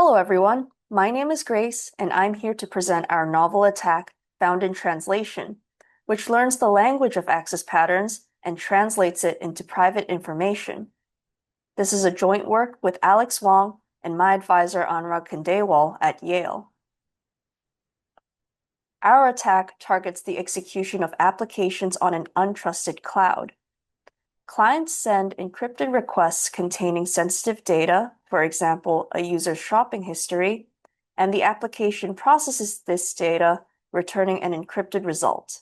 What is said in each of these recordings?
Hello, everyone. My name is Grace, and I'm here to present our novel attack, Found in Translation, which learns the language of access patterns and translates it into private information. This is a joint work with Alex Wong and my advisor, Anurag Khandelwal at Yale. Our attack targets the execution of applications on an untrusted cloud. Clients send encrypted requests containing sensitive data, for example, a user's shopping history, and the application processes this data, returning an encrypted result.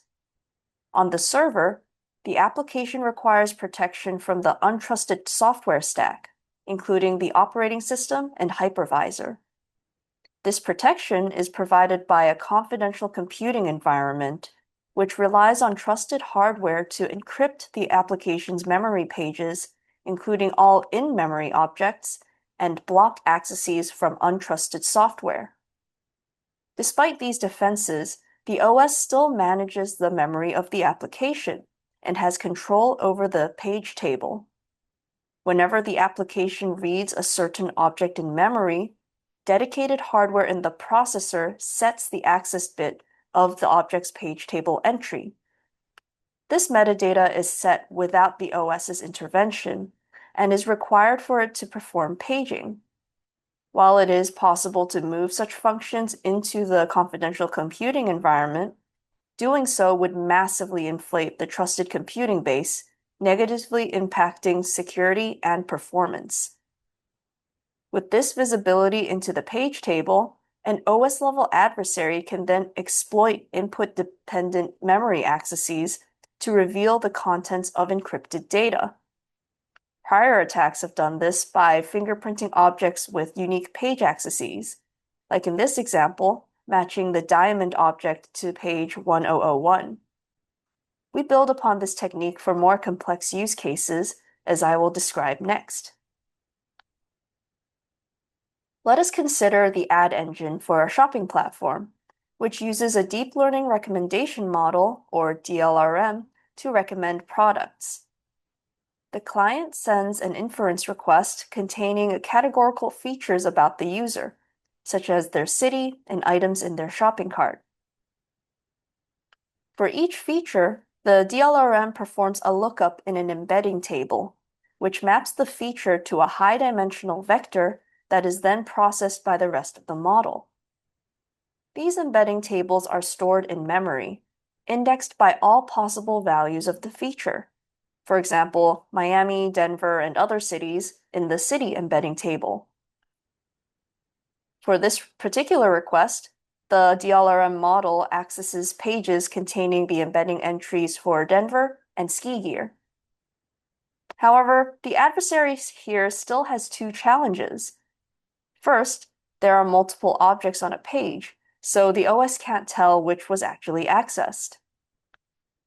On the server, the application requires protection from the untrusted software stack, including the operating system and hypervisor. This protection is provided by a confidential computing environment, which relies on trusted hardware to encrypt the application's memory pages, including all in-memory objects, and block accesses from untrusted software. Despite these defenses, the OS still manages the memory of the application and has control over the page table. Whenever the application reads a certain object in memory, dedicated hardware in the processor sets the access bit of the object's page table entry. This metadata is set without the OS's intervention and is required for it to perform paging. While it is possible to move such functions into the confidential computing environment, doing so would massively inflate the trusted computing base, negatively impacting security and performance. With this visibility into the page table, an OS-level adversary can then exploit input-dependent memory accesses to reveal the contents of encrypted data. Prior attacks have done this by fingerprinting objects with unique page accesses, like in this example, matching the diamond object to page 1001. We build upon this technique for more complex use cases, as I will describe next. Let us consider the ad engine for a shopping platform, which uses a deep learning recommendation model, or DLRM, to recommend products. The client sends an inference request containing categorical features about the user, such as their city and items in their shopping cart. For each feature, the DLRM performs a lookup in an embedding table, which maps the feature to a high-dimensional vector that is then processed by the rest of the model. These embedding tables are stored in memory, indexed by all possible values of the feature. For example, Miami, Denver, and other cities in the city embedding table. For this particular request, the DLRM model accesses pages containing the embedding entries for Denver and ski gear. However, the adversary here still has two challenges. First, there are multiple objects on a page, so the OS can't tell which was actually accessed.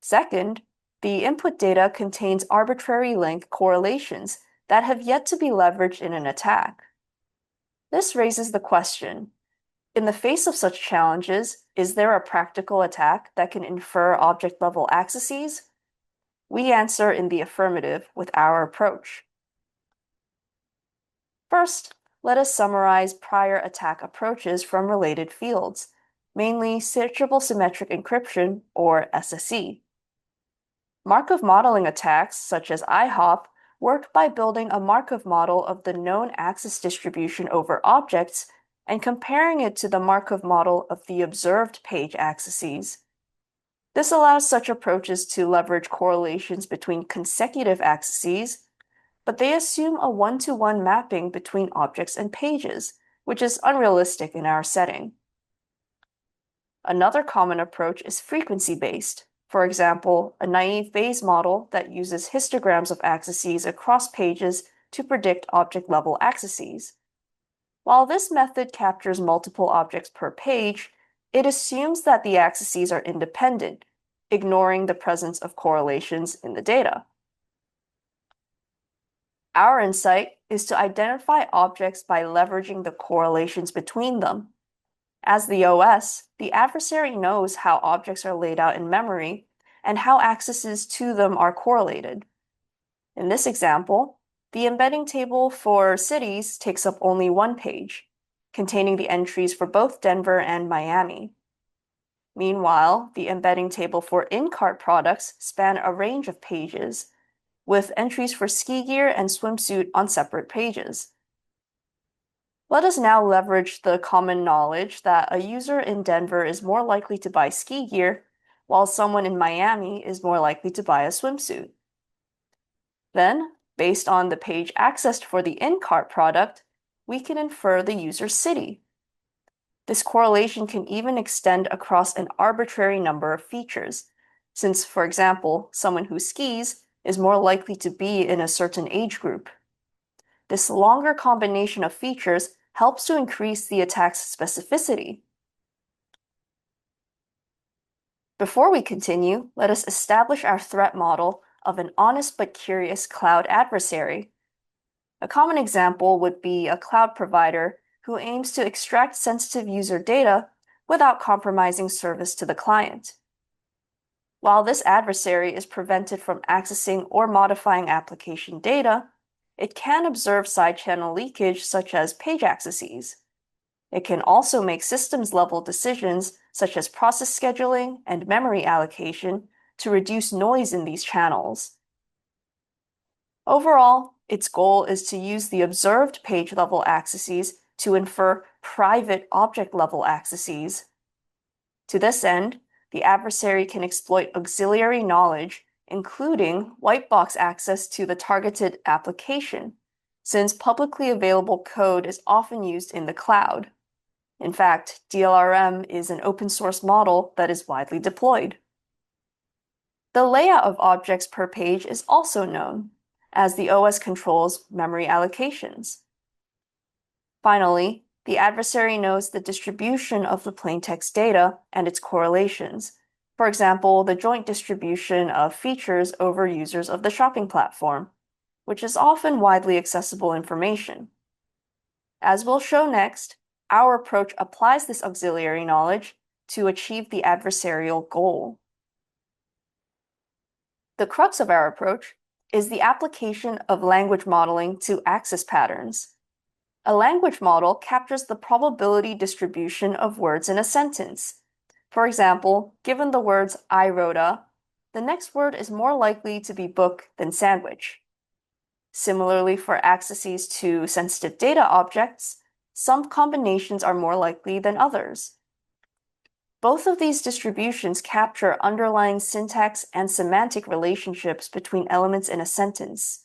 Second, the input data contains arbitrary length correlations that have yet to be leveraged in an attack. This raises the question, in the face of such challenges, is there a practical attack that can infer object-level accesses? We answer in the affirmative with our approach. First, let us summarize prior attack approaches from related fields, mainly searchable symmetric encryption, or SSE. Markov modeling attacks, such as IHOP, work by building a Markov model of the known access distribution over objects and comparing it to the Markov model of the observed page accesses. This allows such approaches to leverage correlations between consecutive accesses, but they assume a one-to-one mapping between objects and pages, which is unrealistic in our setting. Another common approach is frequency-based. For example, a naive Bayes model that uses histograms of accesses across pages to predict object-level accesses. While this method captures multiple objects per page, it assumes that the accesses are independent, ignoring the presence of correlations in the data. Our insight is to identify objects by leveraging the correlations between them. As the OS, the adversary knows how objects are laid out in memory and how accesses to them are correlated. In this example, the embedding table for cities takes up only one page, containing the entries for both Denver and Miami. Meanwhile, the embedding table for in-cart products span a range of pages, with entries for ski gear and swimsuit on separate pages. Let us now leverage the common knowledge that a user in Denver is more likely to buy ski gear, while someone in Miami is more likely to buy a swimsuit. Then, based on the page accessed for the in-cart product, we can infer the user's city. This correlation can even extend across an arbitrary number of features, since, for example, someone who skis is more likely to be in a certain age group. This longer combination of features helps to increase the attack's specificity. Before we continue, let us establish our threat model of an honest but curious cloud adversary. A common example would be a cloud provider who aims to extract sensitive user data without compromising service to the client. While this adversary is prevented from accessing or modifying application data, it can observe side-channel leakage such as page accesses. It can also make systems-level decisions such as process scheduling and memory allocation to reduce noise in these channels. Overall, its goal is to use the observed page-level accesses to infer private object-level accesses. To this end, the adversary can exploit auxiliary knowledge, including white box access to the targeted application, since publicly available code is often used in the cloud. In fact, DLRM is an open source model that is widely deployed. The layout of objects per page is also known, as the OS controls memory allocations. Finally, the adversary knows the distribution of the plaintext data and its correlations. For example, the joint distribution of features over users of the shopping platform, which is often widely accessible information. As we'll show next, our approach applies this auxiliary knowledge to achieve the adversarial goal. The crux of our approach is the application of language modeling to access patterns. A language model captures the probability distribution of words in a sentence. For example, given the words I wrote a, the next word is more likely to be book than sandwich. Similarly, for accesses to sensitive data objects, some combinations are more likely than others. Both of these distributions capture underlying syntax and semantic relationships between elements in a sentence.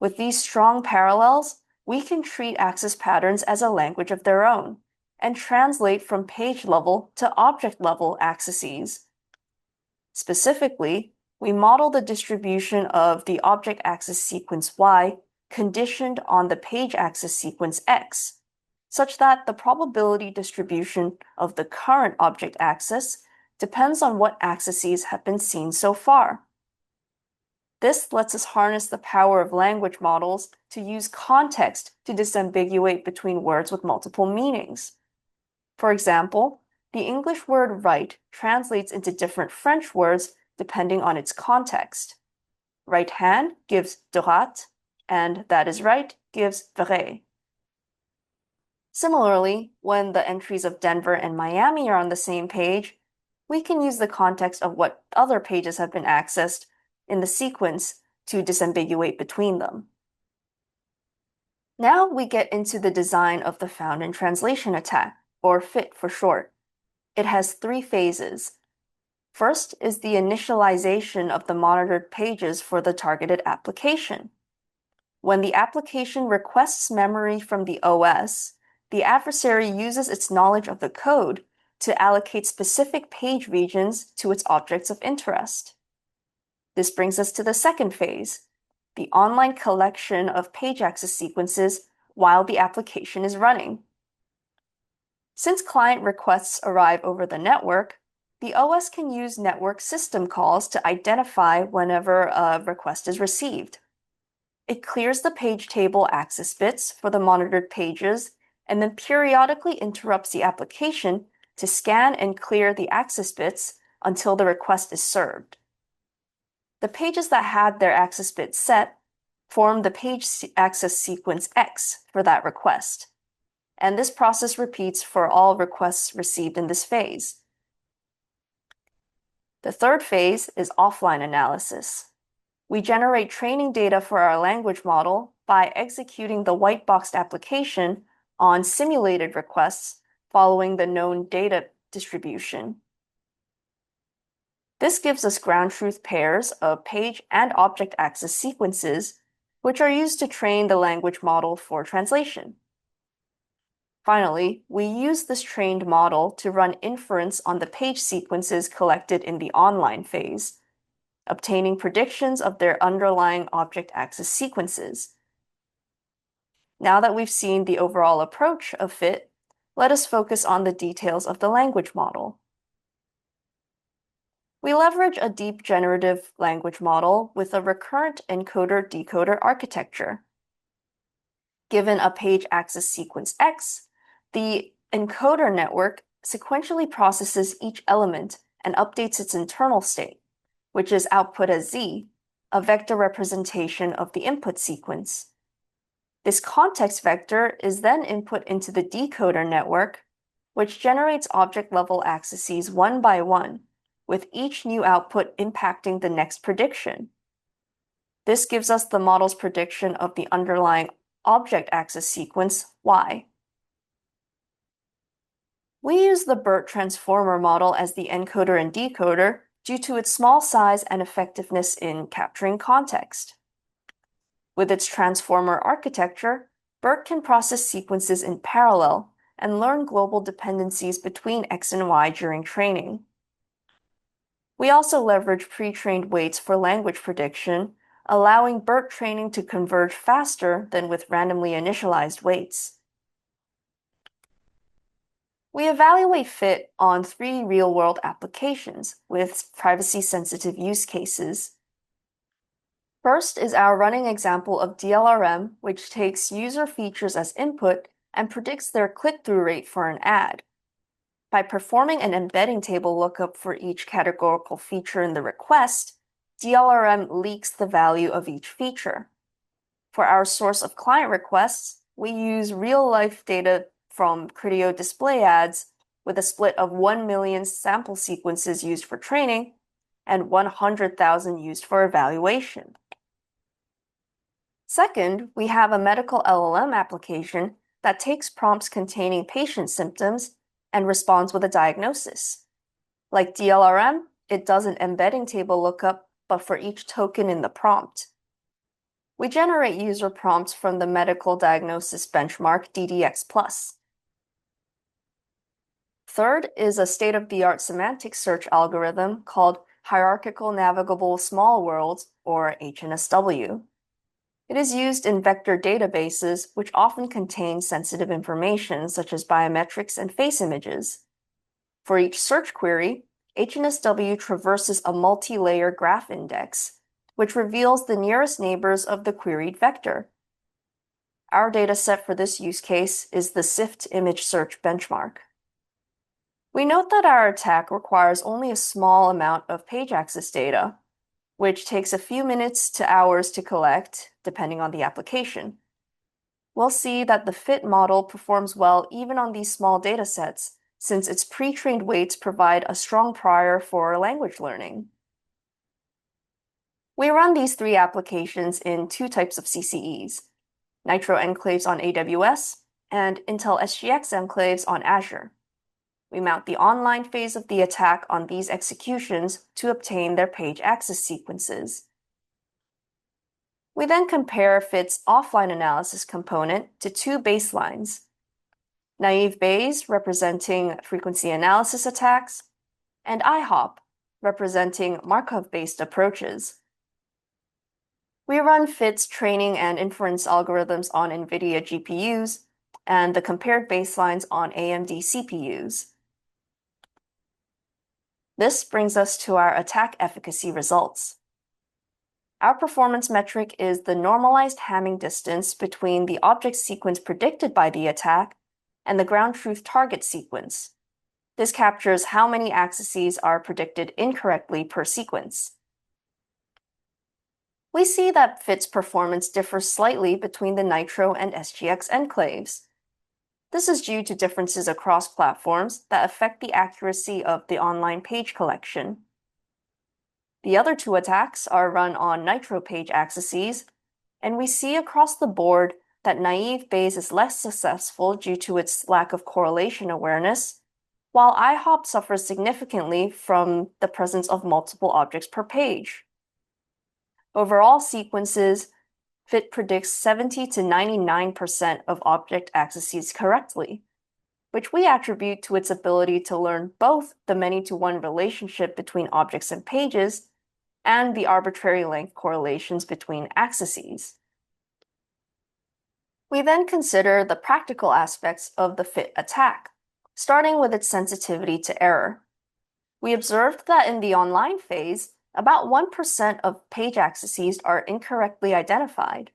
With these strong parallels, we can treat access patterns as a language of their own and translate from page-level to object-level accesses. Specifically, we model the distribution of the object access sequence Y conditioned on the page access sequence X, such that the probability distribution of the current object access depends on what accesses have been seen so far. This lets us harness the power of language models to use context to disambiguate between words with multiple meanings. For example, the English word right translates into different French words depending on its context. Right hand gives droite, and that is right gives vrai. Similarly, when the entries of Denver and Miami are on the same page, we can use the context of what other pages have been accessed in the sequence to disambiguate between them. Now we get into the design of the found in translation attack, or FIT for short. It has three phases. First is the initialization of the monitored pages for the targeted application. When the application requests memory from the OS, the adversary uses its knowledge of the code to allocate specific page regions to its objects of interest. This brings us to the second phase, the online collection of page access sequences while the application is running. Since client requests arrive over the network, the OS can use network system calls to identify whenever a request is received. It clears the page table access bits for the monitored pages and then periodically interrupts the application to scan and clear the access bits until the request is served. The pages that had their access bits set form the page access sequence X for that request, and this process repeats for all requests received in this phase. The third phase is offline analysis. We generate training data for our language model by executing the white-boxed application on simulated requests following the known data distribution. This gives us ground truth pairs of page and object access sequences, which are used to train the language model for translation. Finally, we use this trained model to run inference on the page sequences collected in the online phase, obtaining predictions of their underlying object access sequences. Now that we've seen the overall approach of FIT, let us focus on the details of the language model. We leverage a deep generative language model with a recurrent encoder-decoder architecture. Given a page access sequence X, the encoder network sequentially processes each element and updates its internal state, which is output as Z, a vector representation of the input sequence. This context vector is then input into the decoder network, which generates object-level accesses one by one, with each new output impacting the next prediction. This gives us the model's prediction of the underlying object access sequence Y. We use the BERT transformer model as the encoder and decoder due to its small size and effectiveness in capturing context. With its transformer architecture, BERT can process sequences in parallel and learn global dependencies between X and Y during training. We also leverage pre-trained weights for language prediction, allowing BERT training to converge faster than with randomly initialized weights. We evaluate FIT on 3 real-world applications with privacy-sensitive use cases. First is our running example of DLRM, which takes user features as input and predicts their click-through rate for an ad. By performing an embedding table lookup for each categorical feature in the request, DLRM leaks the value of each feature. For our source of client requests, we use real-life data from Criteo display ads with a split of 1 million sample sequences used for training and 100,000 used for evaluation. Second, we have a medical LLM application that takes prompts containing patient symptoms and responds with a diagnosis. Like DLRM, it does an embedding table lookup, but for each token in the prompt. We generate user prompts from the medical diagnosis benchmark DDX+. Third is a state-of-the-art semantic search algorithm called Hierarchical Navigable Small Worlds, or HNSW. It is used in vector databases, which often contain sensitive information such as biometrics and face images. For each search query, HNSW traverses a multi-layer graph index, which reveals the nearest neighbors of the queried vector. Our dataset for this use case is the SIFT image search benchmark. We note that our attack requires only a small amount of page access data, which takes a few minutes to hours to collect, depending on the application. We'll see that the FIT model performs well even on these small datasets, since its pre-trained weights provide a strong prior for language learning. We run these 3 applications in 2 types of CCEs, Nitro enclaves on AWS and Intel SGX enclaves on Azure. We mount the online phase of the attack on these executions to obtain their page access sequences. We then compare FIT's offline analysis component to 2 baselines: naive Bayes, representing frequency analysis attacks, and IHOP, representing Markov-based approaches. We run FIT's training and inference algorithms on NVIDIA GPUs and the compared baselines on AMD CPUs. This brings us to our attack efficacy results. Our performance metric is the normalized Hamming distance between the object sequence predicted by the attack and the ground truth target sequence. This captures how many accesses are predicted incorrectly per sequence. We see that FIT's performance differs slightly between the Nitro and SGX enclaves. This is due to differences across platforms that affect the accuracy of the online page collection. The other two attacks are run on nitro page accesses, and we see across the board that naive Bayes is less successful due to its lack of correlation awareness, while IHOP suffers significantly from the presence of multiple objects per page. Overall sequences, FIT predicts 70 to 99% of object accesses correctly, which we attribute to its ability to learn both the many-to-one relationship between objects and pages and the arbitrary length correlations between accesses. We then consider the practical aspects of the FIT attack, starting with its sensitivity to error. We observed that in the online phase, about 1% of page accesses are incorrectly identified.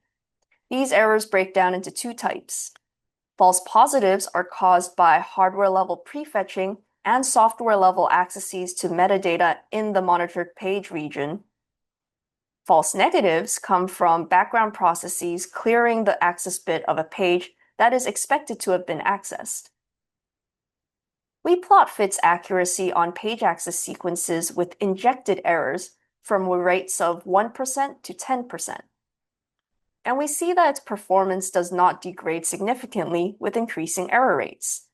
These errors break down into two types. False positives are caused by hardware-level prefetching and software-level accesses to metadata in the monitored page region. False negatives come from background processes clearing the access bit of a page that is expected to have been accessed. We plot FIT's accuracy on page access sequences with injected errors from rates of 1% to 10%. And we see that its performance does not degrade significantly with increasing error rates.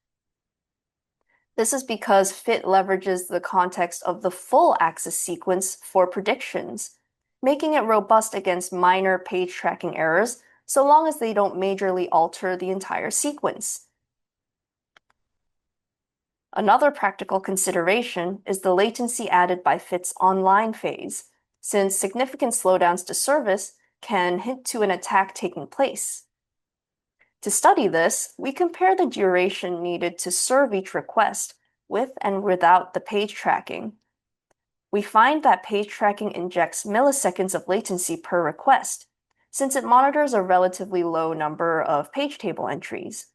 This is because FIT leverages the context of the full access sequence for predictions, making it robust against minor page tracking errors so long as they don't majorly alter the entire sequence. Another practical consideration is the latency added by FIT's online phase, since significant slowdowns to service can hint to an attack taking place. To study this, we compare the duration needed to serve each request with and without the page tracking. We find that page tracking injects milliseconds of latency per request, since it monitors a relatively low number of page table entries.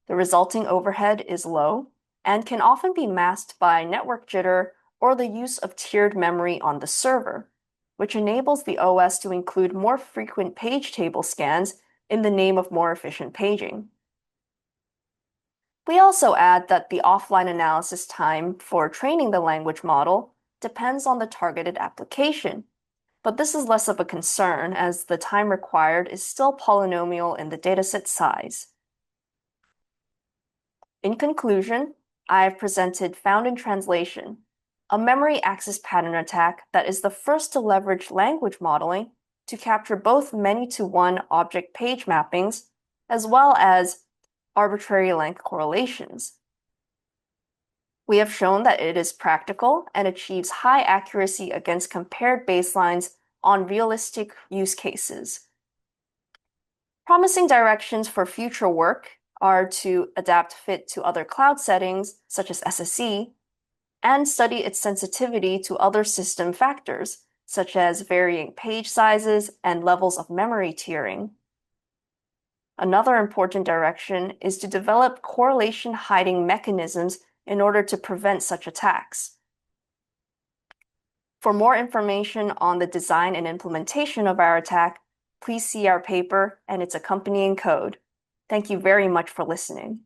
The resulting overhead is low and can often be masked by network jitter or the use of tiered memory on the server, which enables the OS to include more frequent page table scans in the name of more efficient paging. We also add that the offline analysis time for training the language model depends on the targeted application, but this is less of a concern as the time required is still polynomial in the dataset size. In conclusion, I have presented Found in Translation, a memory access pattern attack that is the first to leverage language modeling to capture both many-to-one object page mappings as well as arbitrary length correlations. We have shown that it is practical and achieves high accuracy against compared baselines on realistic use cases. Promising directions for future work are to adapt FIT to other cloud settings, such as SSE, and study its sensitivity to other system factors, such as varying page sizes and levels of memory tiering. Another important direction is to develop correlation hiding mechanisms in order to prevent such attacks. For more information on the design and implementation of our attack, please see our paper and its accompanying code. Thank you very much for listening.